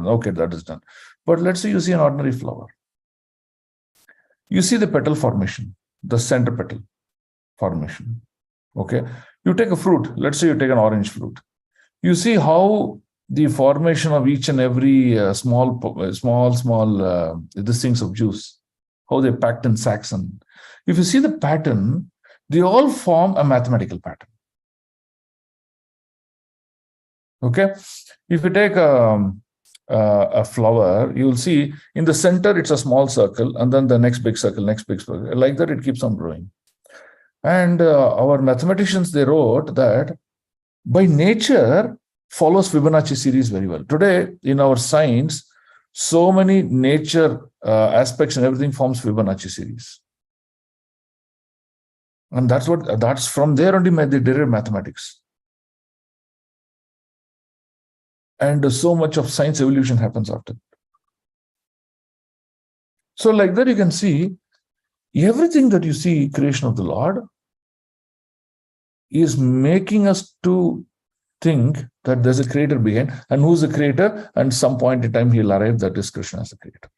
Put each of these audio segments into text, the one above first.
Okay, that is done. But let's say you see an ordinary flower. You see the petal formation, the center petal formation. Okay. You take a fruit. Let's say you take an orange fruit. You see how the formation of each and every small these things of juice, how they're packed in sacks. And if you see the pattern, they all form a mathematical pattern. Okay. If you take a flower, you'll see in the center, it's a small circle, and then the next big circle, next big circle. Like that, it keeps on growing. And our mathematicians, they wrote that by nature follows Fibonacci series very well. Today, in our science, so many nature aspects and everything forms Fibonacci series. And that's from there only they derive mathematics. And so much of science evolution happens after. So like that, you can see everything that you see creation of the Lord is making us to think that there's a creator behind, and who's the creator, and some point in time he'll arrive that is Krishna as the creator.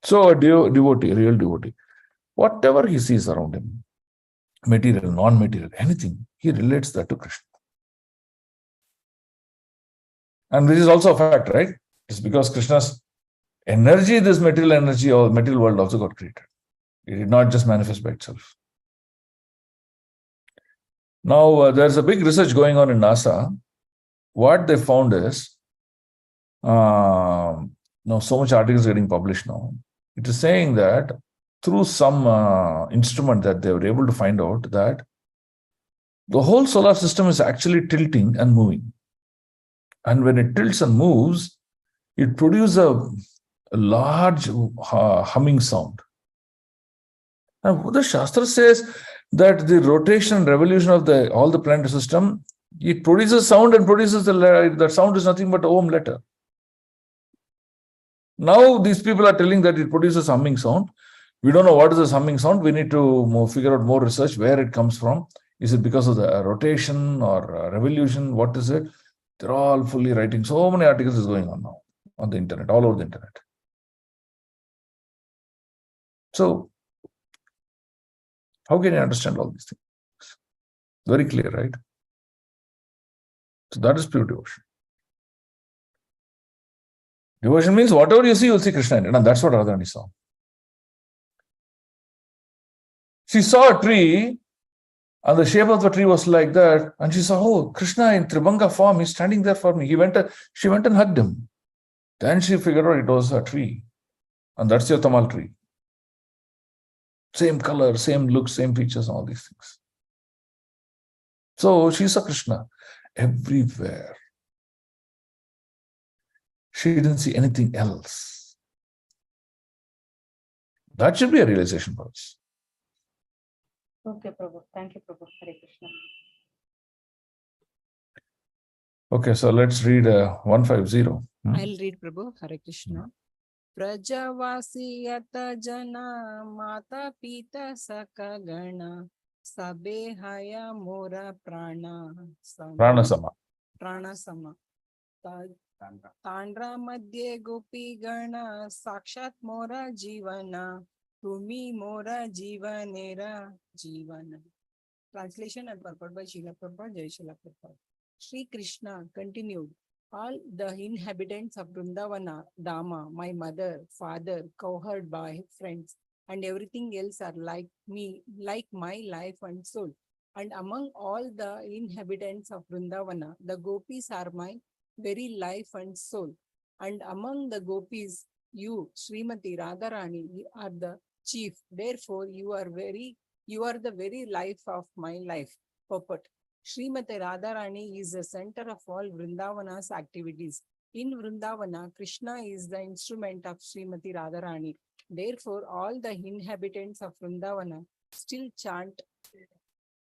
So a devotee, real devotee, whatever he sees around him, material, non-material, anything, he relates that to Krishna. And this is also a fact, right? It's because Krishna's energy, this material energy or material world also got created. It did not just manifest by itself. Now, there's a big research going on in NASA. What they found is, now so much articles getting published now. It is saying that through some instrument that they were able to find out that the whole solar system is actually tilting and moving. And when it tilts and moves, it produces a large humming sound. And the Shastra says that the rotation and revolution of all the planetary system, it produces sound and produces that sound is nothing but Om letter. Now these people are telling that it produces humming sound. We don't know what is this humming sound. We need to figure out more research where it comes from. Is it because of the rotation or revolution? What is it? They're all fully writing. So many articles is going on now on the internet, all over the internet. So how can you understand all these things? Very clear, right? So that is pure devotion. Devotion means whatever you see, you'll see Krishna in it. And that's what Radharani saw. She saw a tree, and the shape of the tree was like that. And she saw, oh, Krishna in Tribhanga form, he's standing there for me. She went and hugged him. Then she figured out it was a tree. And that's your Tamal tree. Same color, same look, same features, all these things. So she saw Krishna everywhere. She didn't see anything else. That should be a realization for us. Okay, Prabhu. Thank you, Prabhu. Hare Krishna. Okay, so let's read 150. I'll read, Prabhu. Hare Krishna. Prajavasi yata jana mata pita saka gana sabe haya mora prana Pranasama. Pranasama. Tandra madhye gopi gana sakshat mora jivana Tumi mora jivanera jivana. Translation and purport by Srila Prabhupada, Jai Srila Prabhupada. Sri Krishna continued, all the inhabitants of Vrindavana, Dama, my mother, father, cowherd by friends, and everything else are like me, like my life and soul. And among all the inhabitants of Vrindavana, the gopis are my very life and soul. And among the gopis, you, Srimati Radharani, are the chief. Therefore, you are the very life of my life. Purport. Srimati Radharani is the center of all Vrindavana's activities. In Vrindavana, Krishna is the instrument of Srimati Radharani. Therefore, all the inhabitants of Vrindavana still chant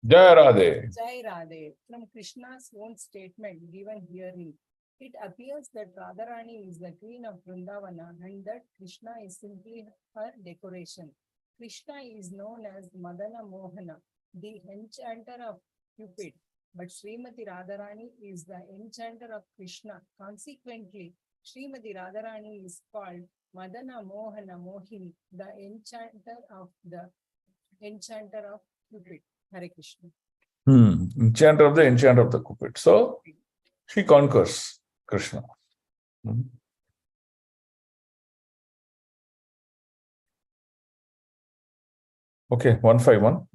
Jai Radhe. Jai Radhe from Krishna's own statement given herein. It appears that Radharani is the queen of Vrindavana and that Krishna is simply her decoration. Krishna is known as Madana Mohana, the enchanter of Cupid. But Srimati Radharani is the enchanter of Krishna. Consequently, Srimati Radharani is called Madana Mohana Mohini, the enchanter of Cupid. Hare Krishna. Enchanter of the Cupid. So she conquers Krishna. Okay, 151.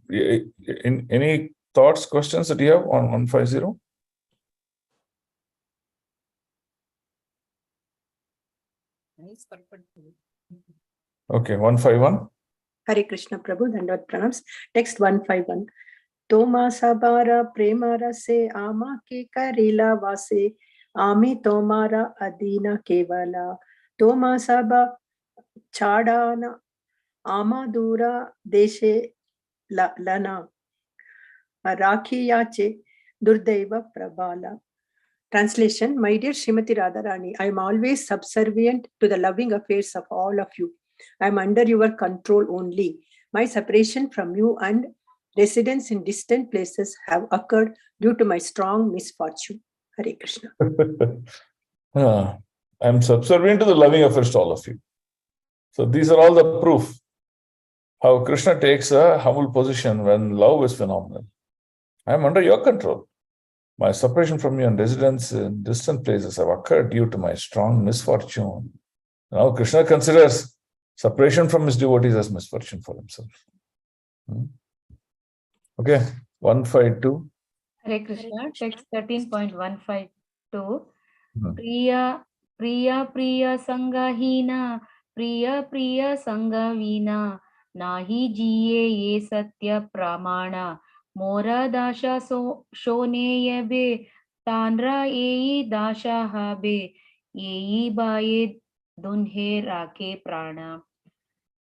Any thoughts, questions that you have on 150? Nice purport. Okay, 151. Hare Krishna Prabhu, Dandavad Pranams. Text 151. Toma sabara premara se ama ke karila vase ami tomara adina kevala toma saba chadana ama dura deshe lana rakhiyache durdeva prabala. Translation: My dear Srimati Radharani, I am always subservient to the loving affairs of all of you. I am under your control only. My separation from you and residence in distant places have occurred due to my strong misfortune. Hare Krishna. I am subservient to the loving affairs to all of you. So these are all the proof how Krishna takes a humble position when love is phenomenal. I am under your control. My separation from you and residence in distant places have occurred due to my strong misfortune. Now Krishna considers separation from his devotees as misfortune for himself. Okay, 152. Hare Krishna, text 13.152. Hmm. Priya Sangahina, Priya Sangavina, Nahi jiye ye satya pramana, Mora dasha shone be, Tanra ei dasha habe, Ei baye dunhe rake prana.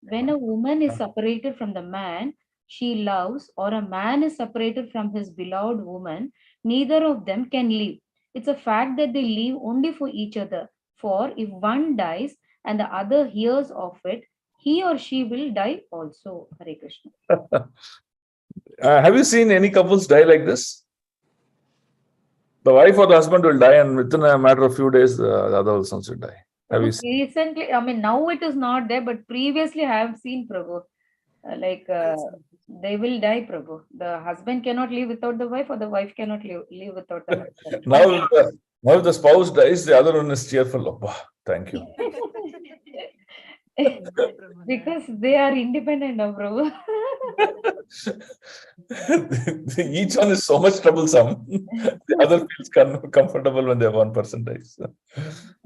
When a woman is separated from the man she loves, or a man is separated from his beloved woman, neither of them can live. It's a fact that they live only for each other. For if one dies and the other hears of it, he or she will die also. Hare Krishna. Have you seen any couples die like this? The wife or the husband will die, and within a matter of few days, the other also will die. Have you seen? Recently, I mean, now it is not there, but previously I have seen, Prabhu. They will die, Prabhu. The husband cannot live without the wife, or the wife cannot live without the husband. Now if the spouse dies, the other one is cheerful. Oh, thank you. Because they are independent of Prabhu. Each one is so much troublesome. The other feels comfortable when the one person dies.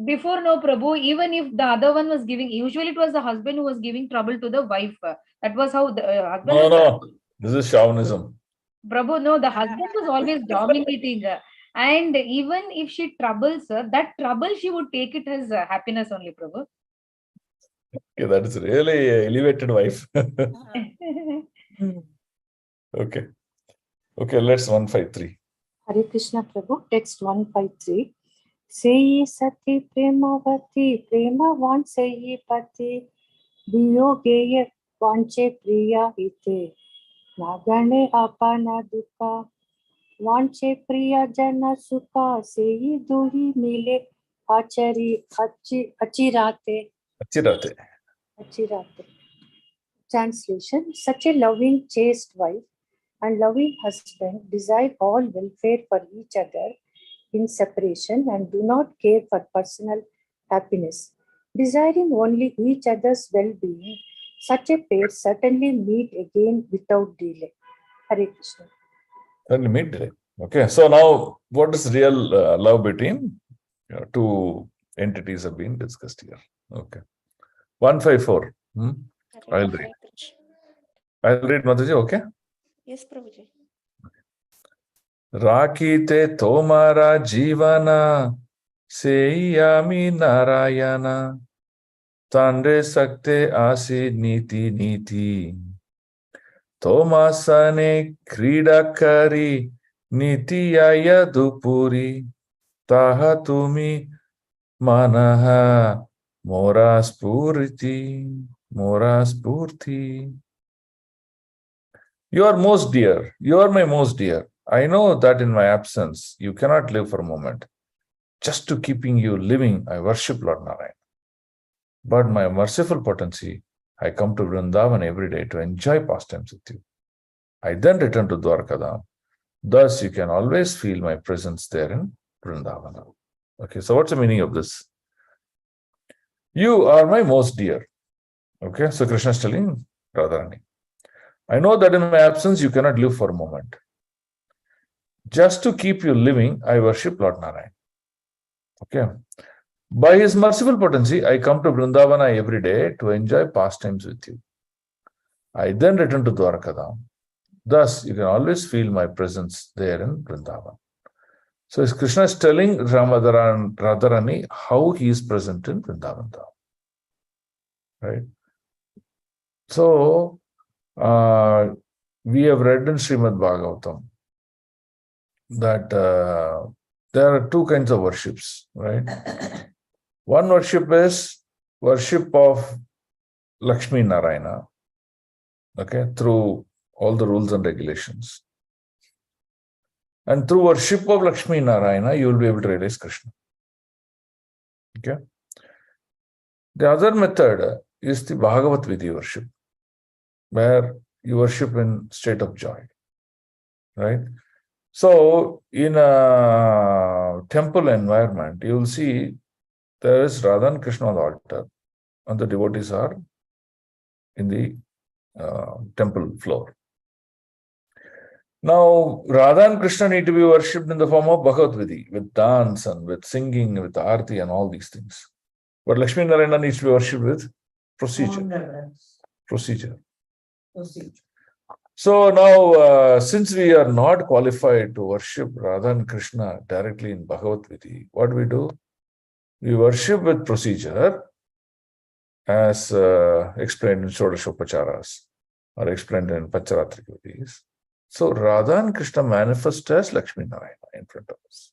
Before, no, Prabhu, even if the other one was giving, usually it was the husband who was giving trouble to the wife. That was how the husband. No. This is Shaivanism. Prabhu, no, the husband was always dominating. And even if she troubles her, that trouble she would take it as happiness only, Prabhu. Okay, that is really a elevated wife. Okay. Okay, let's 153. Hare Krishna Prabhu, text 153. Seyi sati premavati, premavan seyi pati, viyogeya vanche priya ite, nagane apana dukkha, vanche priya jana sukha, seyi duhi mile achirate. Translation: Such a loving, chaste wife and loving husband desire all welfare for each other in separation and do not care for personal happiness. Desiring only each other's well-being, such a pair certainly meet again without delay. Hare Krishna. Certainly meet delay. Okay, so now what is real love between two entities have been discussed here. Okay. 154. I'll read Mataji, okay? Yes, Prabhuji. Rakite tomara jivana seyami narayana tandre sakte asi niti tomasane kridakari nitiyaya dupuri taha tumi manaha mora spurti. You are most dear. You are my most dear. I know that in my absence, you cannot live for a moment. Just to keeping you living, I worship Lord Narayana. But my merciful potency, I come to Vrindavan every day to enjoy pastimes with you. I then return to Dwarkadam. Thus, you can always feel my presence there in Vrindavan. Okay, so what's the meaning of this? You are my most dear. Okay, so Krishna is telling Radharani, I know that in my absence, you cannot live for a moment. Just to keep you living, I worship Lord Narayan. Okay. By his merciful potency, I come to Vrindavana every day to enjoy pastimes with you. I then return to Dwarkadam. Thus, you can always feel my presence there in Vrindavan. So Krishna is telling Radharani how he is present in Vrindavan. Right? So, we have read in Srimad Bhagavatam that there are two kinds of worships, right? One worship is worship of Lakshmi Narayana, okay, through all the rules and regulations. And through worship of Lakshmi Narayana, you will be able to realize Krishna. Okay. The other method is the Bhagavat Vidhi worship, where you worship in state of joy, right? So, in a temple environment, you will see there is Radha and Krishna on the altar, and the devotees are in the temple floor. Now, Radha and Krishna need to be worshipped in the form of Bhagavad Vidhi, with dance and with singing, with arti and all these things. But Lakshmi Narayana needs to be worshipped with procedure. Procedure. So now, since we are not qualified to worship Radha and Krishna directly in Bhagavad Vidhi, what do? We worship with procedure, as explained in Shodashopacharas or explained in Pancharatric Vidhis. So Radha and Krishna manifest as Lakshmi Narayana in front of us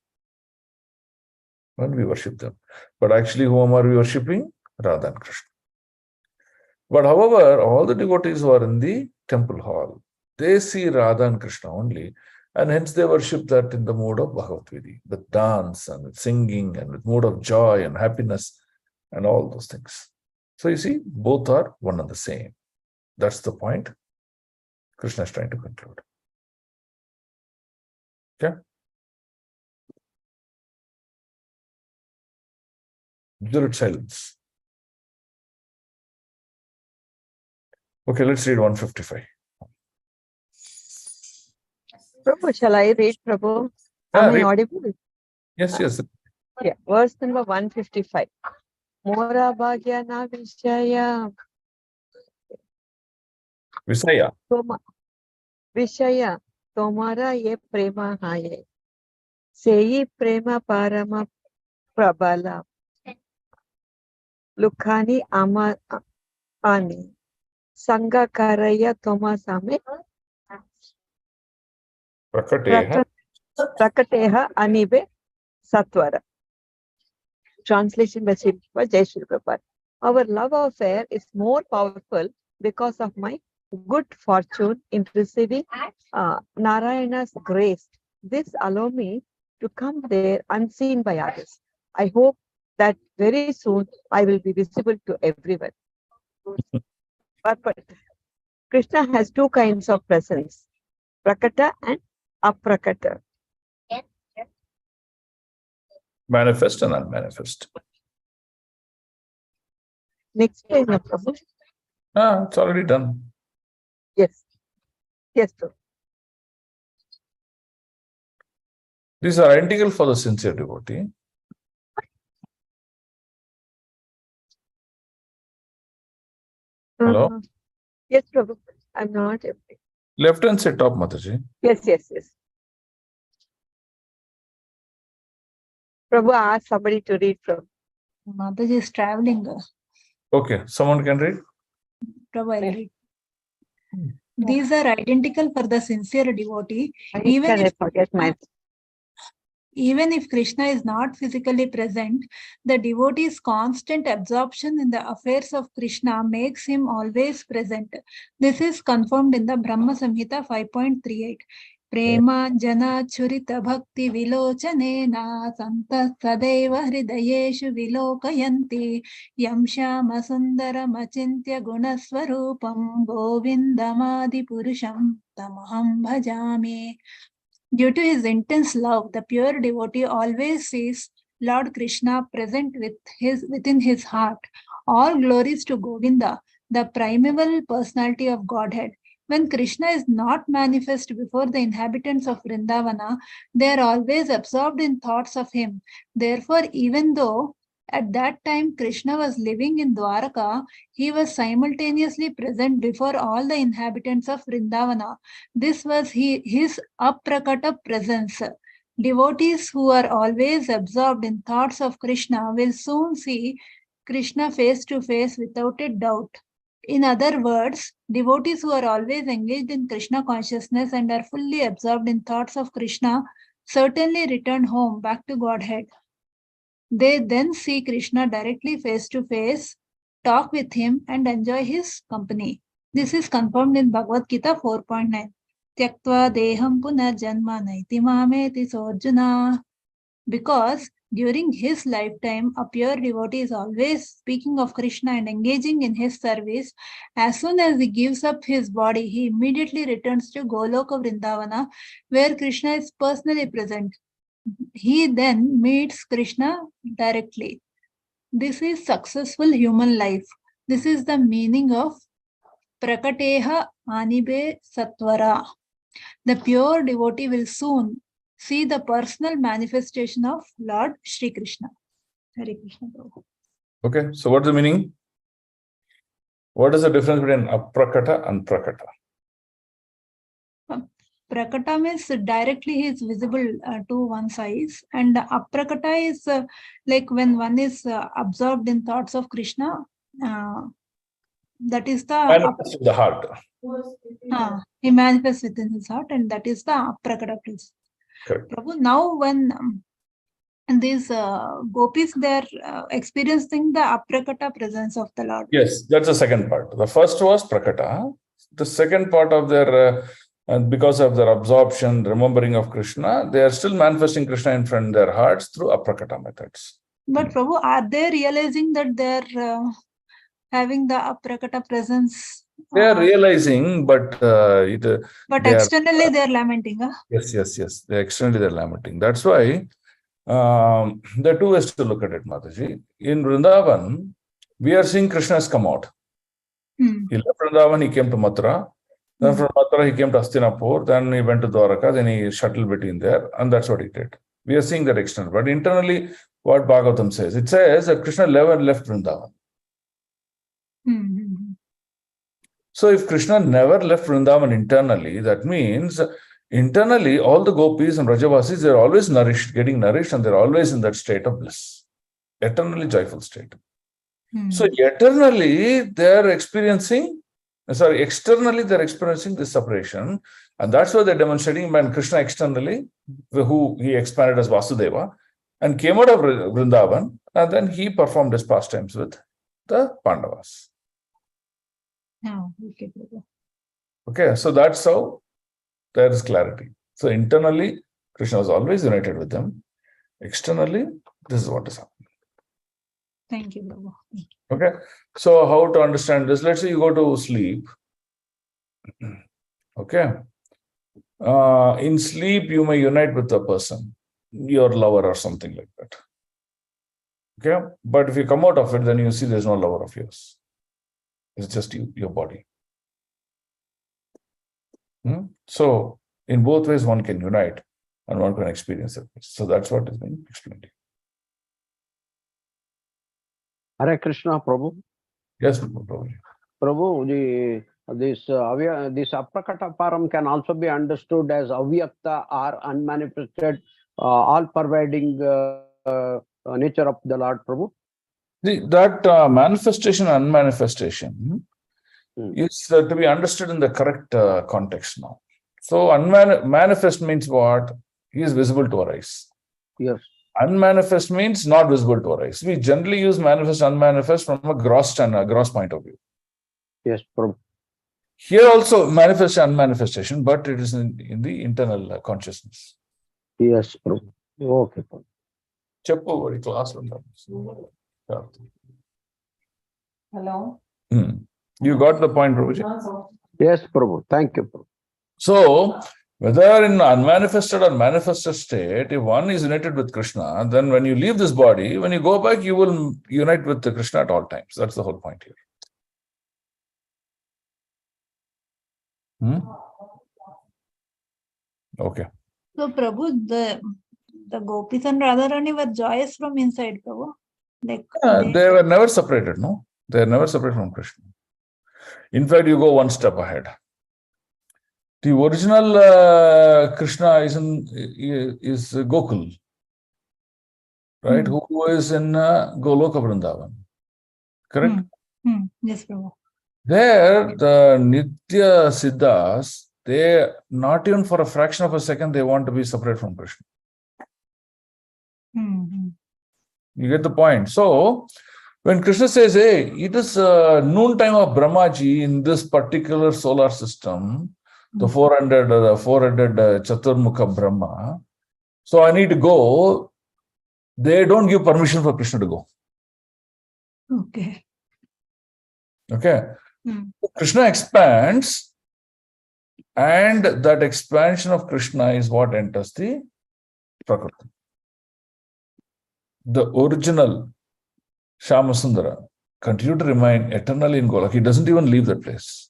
when we worship them. But actually, whom are we worshipping? Radha and Krishna. But however, all the devotees who are in the temple hall, they see Radha and Krishna only, and hence they worship that in the mood of Bhagavad Vidhi, with dance and with singing and with mood of joy and happiness and all those things. So you see, both are one and the same. That's the point Krishna is trying to conclude. Okay? Absolute silence. Okay, let's read 155. Prabhu, shall I read, Prabhu? Yeah, Am I read. audible? Yes. Yeah, verse number 155. Mora bhagyana vishaya. Visaya. Vishaya. Tomara ye prema haye. Seyi prema parama prabala. Lukhani ama ani. Sangha karaya toma same. Prakateha anibe satvara. Translation by Jai Shri Prabhupada. Our love affair is more powerful because of my good fortune in receiving Narayana's grace. This allows me to come there unseen by others. I hope that very soon I will be visible to everyone. But Krishna has two kinds of presence, Prakata and Aprakata. Manifest and unmanifest. Next page, Prabhu. It's already done. Yes. Yes, Prabhu. These are identical for the sincere devotee. Hello? Yes, Prabhu. I'm not. Left hand side top, Mataji. Yes. Prabhu asked somebody to read from. Mataji is traveling. Okay, someone can read? Prabhu, I'll read. These are identical for the sincere devotee. Even if Krishna is not physically present, the devotee's constant absorption in the affairs of Krishna makes him always present. This is confirmed in the Brahma Samhita 5.38. प्रेमाञ्जनाच्छुरितभक्तिविलोचनेन सन्तः सदैव हृदयेषु विलोकयन्ति यं श्यामसुन्दरमचिन्त्य गुणस्वरूपं गोविन्दमादिपुरुषं तमहं भजामि. Due to his intense love, the pure devotee always sees Lord Krishna present within his heart. All glories to Govinda, the primeval personality of Godhead. When Krishna is not manifest before the inhabitants of Vrindavana, they are always absorbed in thoughts of him. Therefore, even though at that time Krishna was living in Dwaraka, he was simultaneously present before all the inhabitants of Vrindavana. This was his aprakata presence. Devotees who are always absorbed in thoughts of Krishna will soon see Krishna face to face without a doubt. In other words, devotees who are always engaged in Krishna consciousness and are fully absorbed in thoughts of Krishna certainly return home back to Godhead. They then see Krishna directly face to face, talk with him, and enjoy his company. This is confirmed in Bhagavad Gita 4.9. Tyaktva deham punarjanma naiti mameti sorjuna. Because during his lifetime, a pure devotee is always speaking of Krishna and engaging in his service. As soon as he gives up his body, he immediately returns to Goloka Vrindavana, where Krishna is personally present. He then meets Krishna directly. This is successful human life. This is the meaning of Prakateha Anibe Satvara. The pure devotee will soon see the personal manifestation of Lord Shri Krishna. Hare Krishna Prabhu. Okay, so what's the meaning? What is the difference between aprakata and prakata? Prakata means directly he is visible to one's eyes, and aprakata is like when one is absorbed in thoughts of Krishna. That is the heart. He manifests within his heart, and that is the aprakata place. Correct. Prabhu, now when these gopis, they are experiencing the aprakata presence of the Lord. Yes, that's the second part. The first was prakata. The second part of their, because of their absorption, remembering of Krishna, they are still manifesting Krishna in front of their hearts through aprakata methods. But Prabhu, are they realizing that they're having the aprakata presence? They are realizing, but externally they are lamenting. Yes. Externally they're lamenting. That's why there are two ways to look at it, Mataji. In Vrindavan, we are seeing Krishna has come out. He left Vrindavan, he came to Mathura. Then from Mathura, he came to Hastinapur. Then he went to Dwaraka. Then he shuttled between there. And that's what he did. We are seeing that external. But internally, what Bhagavatam says, it says that Krishna never left Vrindavan. So if Krishna never left Vrindavan internally, that means internally all the gopis and Rajavasis, they're always nourished, getting nourished, and they're always in that state of bliss. Eternally joyful state. So externally they're experiencing this separation, and that's what they're demonstrating when Krishna externally, who he expanded as Vasudeva, and came out of Vrindavan, and then he performed his pastimes with the Pandavas. Okay, so that's how there is clarity. So internally, Krishna was always united with them. Externally, this is what is happening. Thank you, Prabhu. Okay, so how to understand this? Let's say you go to sleep. Okay, in sleep you may unite with a person, your lover or something like that. Okay, but if you come out of it, then you see there's no lover of yours. It's just you, your body. So in both ways, one can unite and one can experience it. So that's what is being explained. Hare Krishna, Prabhu. Yes, Prabhu. Prabhu, this aprakata param can also be understood as avyakta or unmanifested, all-pervading nature of the Lord, Prabhu. That manifestation and unmanifestation is to be understood in the correct context now. So manifest means what? He is visible to our eyes. Yes. Unmanifest means not visible to our eyes. We generally use manifest, unmanifest from a gross point of view. Yes, Prabhu. Here also manifest and manifestation, but it is in the internal consciousness. Yes, Prabhu. Okay, Prabhu. Cheppu vari class lo unnaru. Hello. You got the point, Prabhuji? Yes, Prabhu. Thank you, Prabhu. So, whether in unmanifested or manifested state, if one is united with Krishna, then when you leave this body, when you go back, you will unite with the Krishna at all times. That's the whole point here. Okay. So, Prabhu, the Gopis and Radharani were joyous from inside, Prabhu. Like they were never separated, no? They are never separated from Krishna. In fact, you go one step ahead. The original Krishna is Gokul, right? Who is in Goloka Vrindavan. Correct? Yes, Prabhu. There, the Nitya Siddhas, they not even for a fraction of a second, they want to be separate from Krishna. You get the point. So, when Krishna says, hey, it is noontime of Brahmaji in this particular solar system, the 400 Chaturmukha Brahma, so I need to go, they don't give permission for Krishna to go. Okay. Okay. Krishna expands, and that expansion of Krishna is what enters the Prakriti. The original Shyamasundara continued to remain eternally in Golok. He doesn't even leave that place.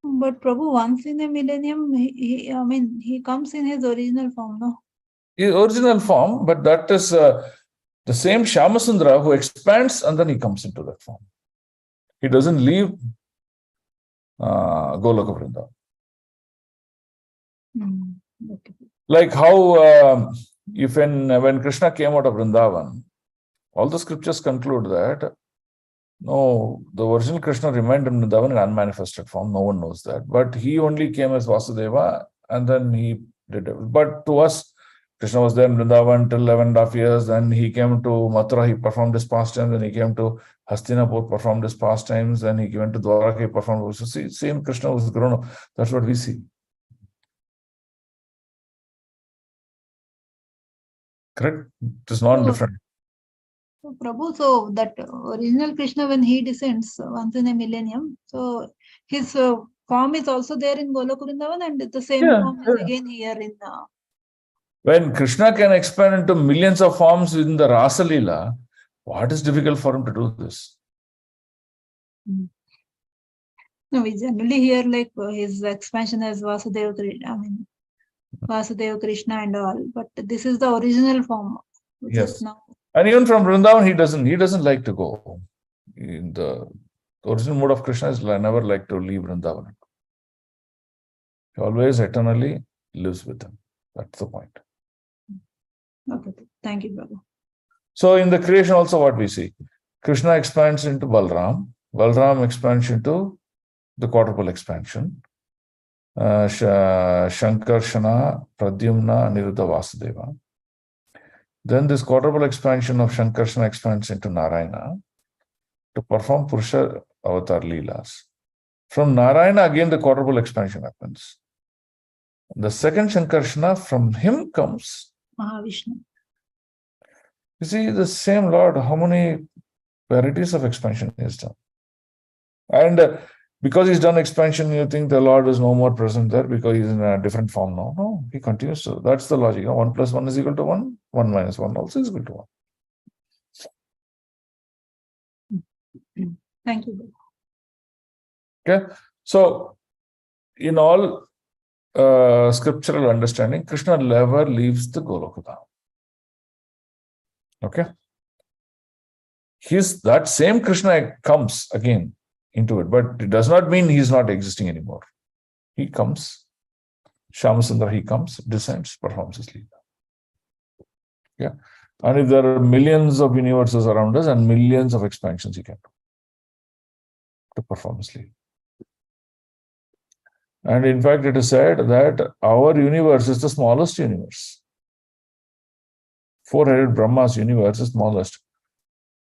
But Prabhu, once in a millennium, he comes in his original form, no? His original form, but that is the same Shyamasundara who expands and then he comes into that form. He doesn't leave Goloka Vrindavan. Okay. Like how when Krishna came out of Vrindavan, all the scriptures conclude that no, the original Krishna remained in Vrindavan in unmanifested form. No one knows that. But he only came as Vasudeva and then he did it. But to us, Krishna was there in Vrindavan till 11.5 years. Then he came to Mathura, he performed his pastimes. Then he came to Hastinapur, performed his pastimes. Then he went to Dwaraka, he performed. So see, same Krishna was grown up. That's what we see. Correct? It is not different. So, Prabhu, so that original Krishna, when he descends once in a millennium, so his form is also there in Goloka Vrindavan, and the same form is again here in. When Krishna can expand into millions of forms within the Rasa Leela, what is difficult for him to do this? No, we generally hear like his expansion as Vasudeva, Vasudeva Krishna and all, but this is the original form. Which is now. And even from Vrindavan, he doesn't like to go. In the original mode of Krishna is never like to leave Vrindavan. He always eternally lives with them. That's the point. Okay, thank you, Prabhu. So in the creation also what we see, Krishna expands into Balram. Balram expands into the quadruple expansion. Shankarshana, Pradyumna, Niruddha, Vasudeva. Then this quadruple expansion of Shankarshana expands into Narayana to perform Purusha Avatar Leelas. From Narayana, again the quadruple expansion happens. The second Shankarshana, from him comes Mahavishnu. You see, the same Lord, how many varieties of expansion he has done. And because he's done expansion, you think the Lord is no more present there because he's in a different form now. No, he continues to. That's the logic. 1 + 1 is equal to 1. 1 - 1 also is equal to 1. Thank you. Okay. So, in all scriptural understanding, Krishna never leaves the Golokadham. Okay. That same Krishna comes again into it, but it does not mean he's not existing anymore. He comes, Shyamasundara, he comes, descends, performs his Leela. Yeah. And if there are millions of universes around us and millions of expansions he can do to perform his Leela. And in fact, it is said that our universe is the smallest universe. 400 Brahma's universe is smallest.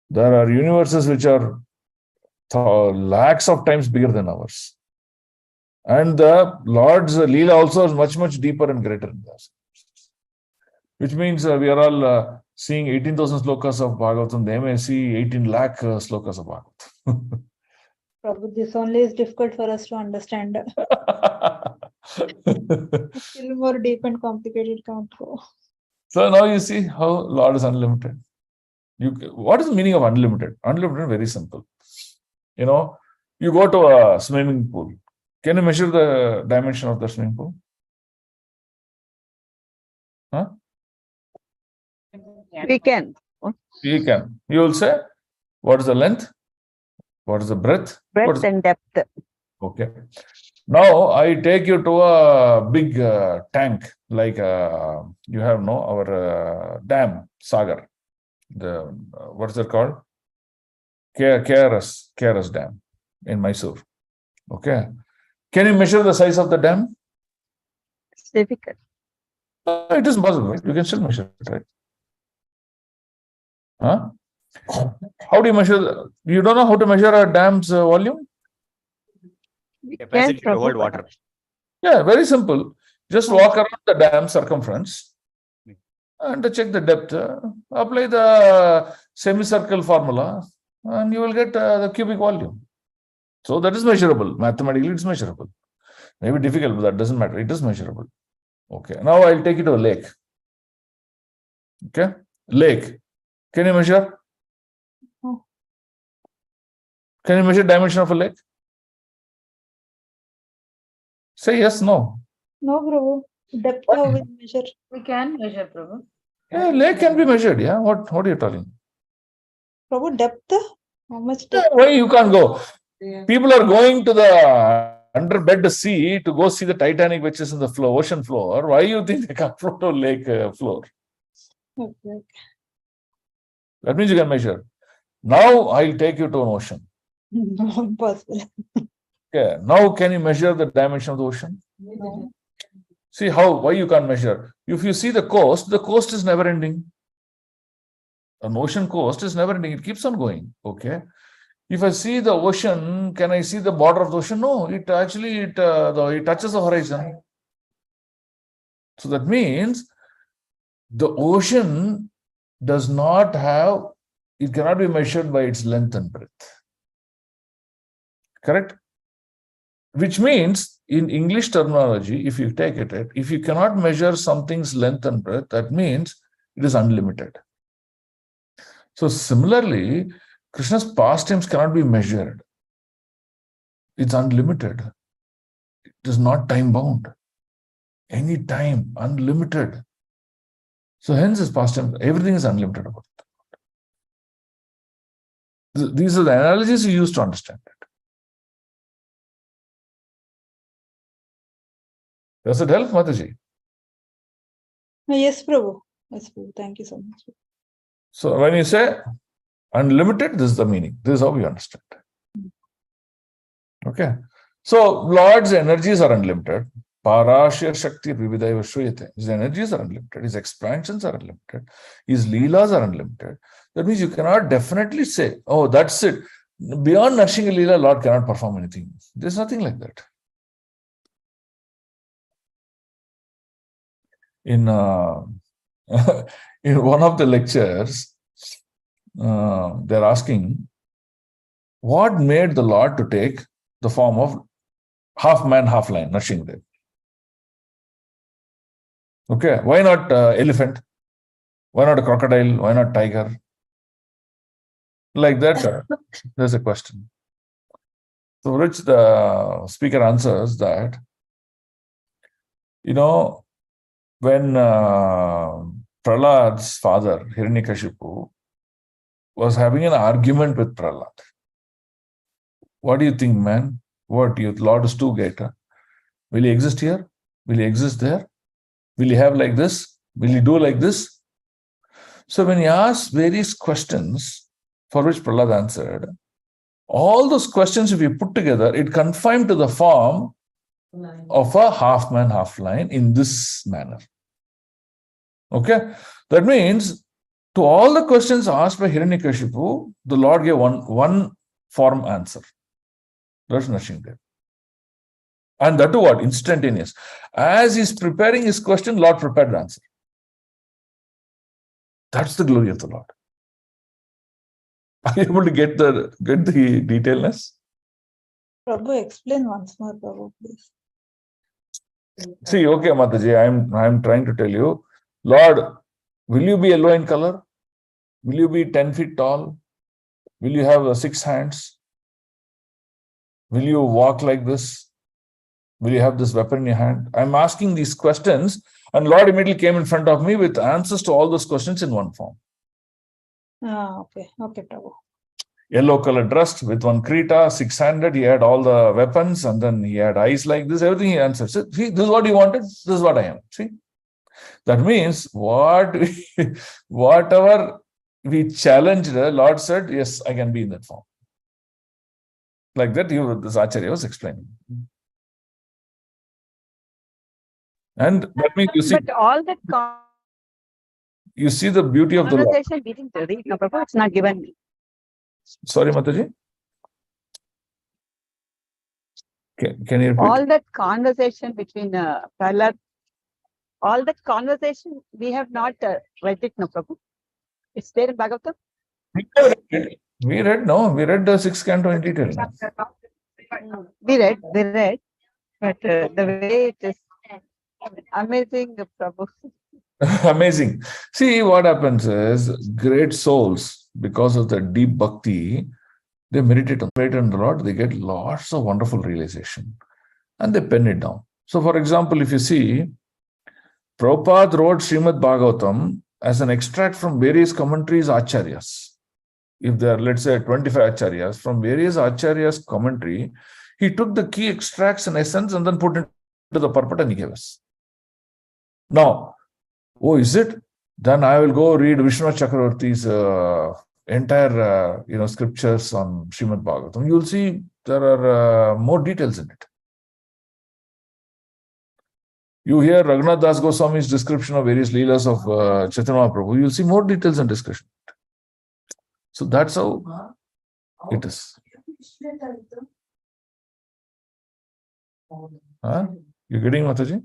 There are universes which are lakhs of times bigger than ours. And the Lord's Leela also is much, much deeper and greater than us. Which means we are all seeing 18,000 slokas of Bhagavatam. They may see 18 lakh slokas of Bhagavatam. Prabhu, this only is difficult for us to understand. Still more deep and complicated can't go. So now you see how Lord is unlimited. What is the meaning of unlimited? Unlimited, very simple. You know, you go to a swimming pool. Can you measure the dimension of the swimming pool? Huh? We can. You can. You will say, what is the length? What is the breadth? Breadth and depth. Okay. Now I take you to a big tank, like you have our dam, Sagar. The what is it called? KRS Dam in Mysore. Okay. Can you measure the size of the dam? It's difficult. It is possible. You can still measure it, right? Huh? How do you measure? You don't know how to measure a dam's volume? We Capacity can to hold Prabhu. water. Yeah, very simple. Just walk around the dam circumference and check the depth. Apply the semicircle formula and you will get the cubic volume. So that is measurable. Mathematically, it's measurable. Maybe difficult, but that doesn't matter. It is measurable. Okay. Now I'll take you to a lake. Okay. Lake. Can you measure? Oh. Can you measure dimension of a lake? Say yes, no. No, Prabhu. Depth how we measure? We can measure, Prabhu. Yeah, lake can be measured. Yeah. What are you telling? Prabhu, depth? How much Yeah, depth? why you can't go? People are going to the underbed sea to go see the Titanic, which is in the ocean floor. Why you think they can't float to lake floor? Okay. That means you can measure. Now I'll take you to an ocean. No, impossible. Okay. Now can you measure the dimension of the ocean? No. See why you can't measure. If you see the coast is never ending. An ocean coast is never ending. It keeps on going. Okay. If I see the ocean, can I see the border of the ocean? No, it actually it touches the horizon. So that means the ocean does not have, it cannot be measured by its length and breadth. Correct? Which means in English terminology, if you take it, if you cannot measure something's length and breadth, that means it is unlimited. So similarly, Krishna's pastimes cannot be measured. It's unlimited. It is not time bound. Any time, unlimited. So hence his pastimes, everything is unlimited about it. These are the analogies you use to understand it. Does it help, Mataji? Yes, Prabhu. Yes, Prabhu. Thank you so much. So when you say unlimited, this is the meaning. This is how we understand. Okay. So Lord's energies are unlimited. Parashya Shakti Vividaiva Shruyate. His energies are unlimited. His expansions are unlimited. His Leelas are unlimited. That means you cannot definitely say, oh, that's it. Beyond Narsingha Leela, Lord cannot perform anything. There's nothing like that. In in one of the lectures, they're asking, what made the Lord to take the form of half man, half lion, Narsinghadev? Okay, why not elephant? Why not a crocodile? Why not tiger? Like that, there's a question. So which the speaker answers that, when Prahlad's father, Hiranyakashipu, was having an argument with Prahlad. What do you think, man? What, your Lord is too great? Huh? Will he exist here? Will he exist there? Will he have like this? Will he do like this? So when he asked various questions, for which Prahlad answered, all those questions, if you put together, it confined to the form of a half man, half lion in this manner. Okay? That means to all the questions asked by Hiranyakashipu, the Lord gave one form answer. There's nothing there. And that too what? Instantaneous. As he's preparing his question, Lord prepared the answer. That's the glory of the Lord. Are you able to get the detailness? Prabhu, explain once more, Prabhu, please. See, okay, Mataji, I'm trying to tell you, Lord, will you be yellow in color? Will you be 10 feet tall? Will you have 6 hands? Will you walk like this? Will you have this weapon in your hand? I'm asking these questions, and Lord immediately came in front of me with answers to all those questions in one form. Okay, Prabhu. Yellow color dressed with one krita, 600. He had all the weapons, and then he had eyes like this. Everything he answered. See, this is what you wanted. This is what I am. See, that means whatever we challenged, the Lord said, yes, I can be in that form. Like that, this Acharya was explaining. And that means you see. But all that you see the beauty of the Lord. conversation we didn't read. No, Prabhu, it's not given. Sorry, Mataji. Can you repeat? All that conversation between Prahlad, all that conversation we have not read it, no, Prabhu. It's there in Bhagavatam. We read the 6th canto in detail. We read, but the way it is amazing, Prabhu. Amazing. See, what happens is great souls, because of the deep bhakti, they meditate on the Lord, they get lots of wonderful realization and they pen it down. So, for example, if you see, Prabhupada wrote Srimad Bhagavatam as an extract from various commentaries, Acharyas. If there are, let's say, 25 Acharyas, from various Acharyas' commentary, he took the key extracts and essence and then put it into the purport and he gave us. Now, oh, is it? Then I will go read Vishnu Chakravarti's entire, scriptures on Srimad Bhagavatam. You'll see there are more details in it. You hear Raghunath Das Goswami's description of various leelas of Chaitanya Mahaprabhu. You'll see more details and discussion. So that's how it is. You getting Mataji?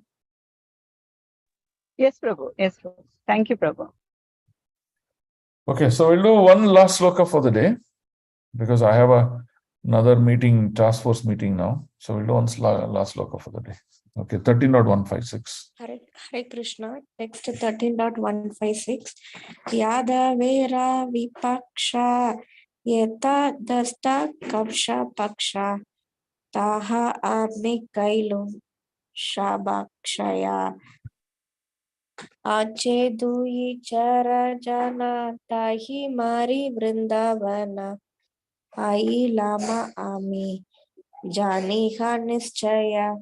Yes, Prabhu. Yes, Prabhu. Thank you, Prabhu. Okay, so we'll do one last sloka for the day because I have another meeting, task force meeting now. So we'll do one last sloka for the day. Okay, 13.156. Hare Krishna, text 13.156. Yada Vera Vipaksha Yeta Dasta Kapsha Paksha Taha Arni Kailu Shabakshaya Ache Dui Chara Jana Tahi Mari Vrindavana Ai Lama Ami Janiha Nischaya.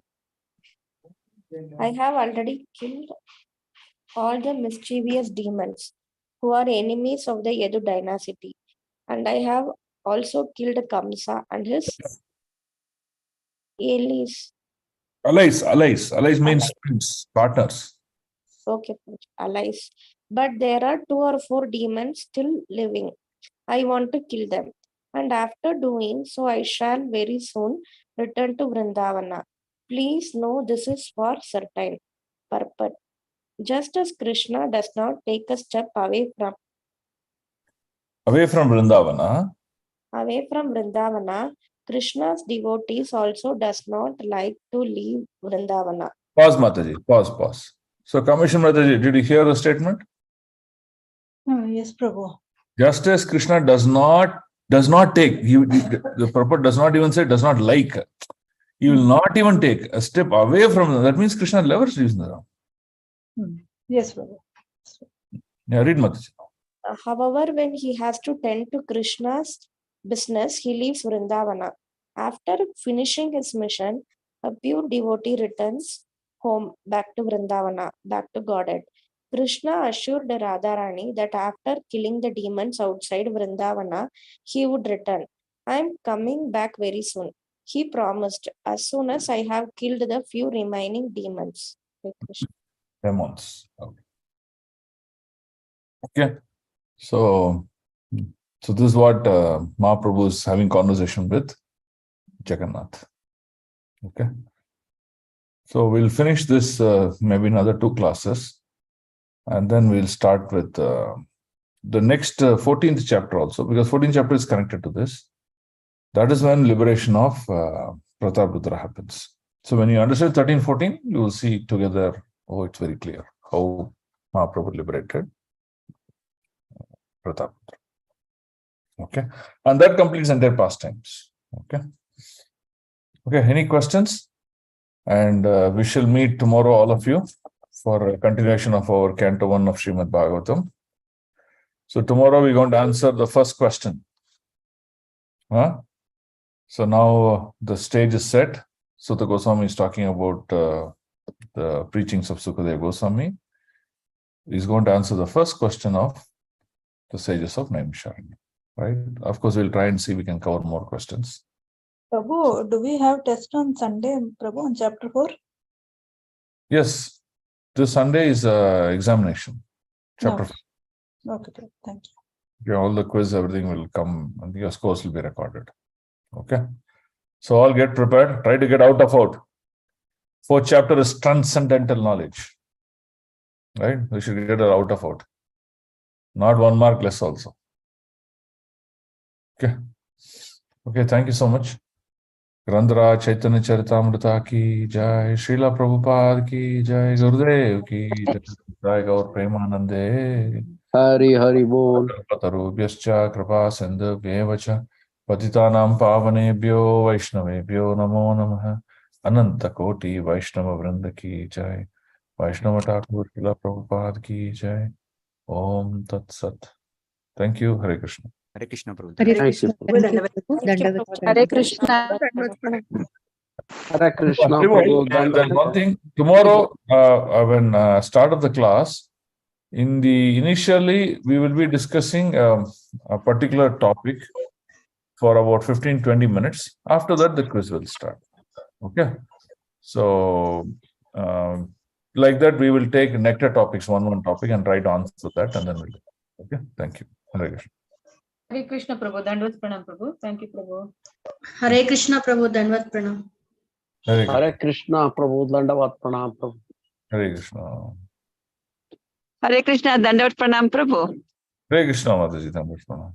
I have already killed all the mischievous demons who are enemies of the Yadu dynasty, and I have also killed Kamsa and his allies. Allies means friends, partners. Okay, allies. But there are 2 or 4 demons still living. I want to kill them. And after doing so, I shall very soon return to Vrindavana. Please know this is for certain purpose. Just as Krishna does not take a step away from Vrindavana, Krishna's devotees also does not like to leave Vrindavana. Pause, Mataji. Pause. So, Commissioner Mataji, did you hear the statement? Yes, Prabhu. Just as Krishna does not take, the purport does not even say does not like. He will not even take a step away from them. That means Krishna never leaves them. Yes, Prabhu. Yeah, read Mataji. However, when he has to tend to Krishna's business, he leaves Vrindavana. After finishing his mission, a pure devotee returns home back to Vrindavana, back to Godhead. Krishna assured Radharani that after killing the demons outside Vrindavana, he would return. I am coming back very soon. He promised, as soon as I have killed the few remaining demons. Demons. Okay. So, So this is what Mahaprabhu is having conversation with Jagannath. Okay. So we'll finish this maybe another 2 classes, and then we'll start with the next 14th chapter also, because 14th chapter is connected to this. That is when liberation of Prataprudra happens. So when you understand 13, 14, you will see together, oh, it's very clear how Mahaprabhu liberated Prataprudra. Okay. And that completes entire pastimes. Okay. Okay. Any questions? And we shall meet tomorrow, all of you, for a continuation of our Canto 1 of Srimad Bhagavatam. So tomorrow we're going to answer the first question. So now the stage is set. Sutta Goswami is talking about the preachings of Sukadeva Goswami. He's going to answer the first question of the sages of Naimisharanya. Right? Of course, we'll try and see if we can cover more questions. Prabhu, do we have test on Sunday, Prabhu, on chapter 4? Yes, this Sunday is examination. Chapter 4. Okay, thank you. Yeah, all the quiz, everything will come, and your scores will be recorded. Okay. So all get prepared. Try to get out of out. 4th chapter is transcendental knowledge. Right? We should get it out of out. Not 1 mark less also. Okay. Okay, thank you so much. Grandhara Chaitanya Charitamrita ki jai, Srila Prabhupada ki jai, Gurudev ki jai, Gaur Premanande. Hari Hari Bol. Patarubhyascha Kripa Sindhubhyevacha Patitanam Pavanebhyo Vaishnavebhyo Namo Namaha. Ananta Koti Vaishnava Vrinda ki jai, Vaishnava Thakur Srila Prabhupada ki jai. Om Tat Sat. Thank you. Hare Krishna. Hare Krishna, Prabhu. Hare Thank you. Krishna. Hare Krishna. Hare Krishna, Prabhu. There's one thing. Tomorrow, when start of the class, initially we will be discussing a particular topic for about 15-20 minutes. After that, the quiz will start. Okay. So, like that, we will take nectar topics, one topic, and try to answer that, and then we'll. Okay. Thank you. Hare Krishna. Hare Krishna, Prabhu. Dandvat Pranam, Prabhu. Thank you, Prabhu. Hare Krishna, Prabhu. Dandvat Pranam. Hare Krishna, Prabhu. Dandavat Pranam, Prabhu. Hare Krishna. Hare Krishna, Dandavat Pranam, Prabhu. Hare Krishna, Mataji. Dandavat Pranam.